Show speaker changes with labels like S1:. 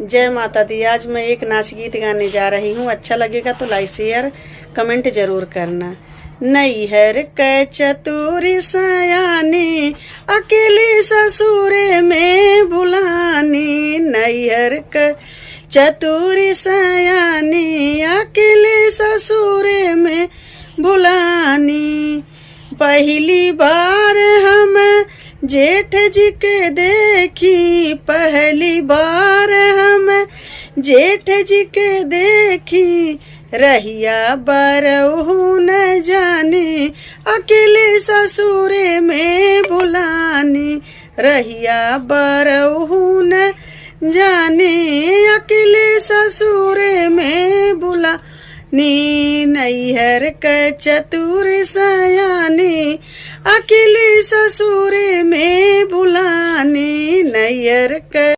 S1: जय माता दी। आज मैं एक नाच गीत गाने जा रही हूँ। अच्छा लगेगा तो लाइक शेयर कमेंट जरूर करना। नैहर कै चतुरी सयानी अकेली ससुरे में बुलानी। नैहर कै चतुरी सयानी अकेले ससुरे में बुलानी। पहली बार हम जेठ जी के देखी, पहली बार हम जेठ जी के देखी। रहिया बरहू न जाने अकेले ससुरे में बुलानी। रहिया बरहू न जाने अकेले ससुरे में बुलानी। नैहर कै चतुर सयानी अकेले ससुरे में बुलानी। नैहर कै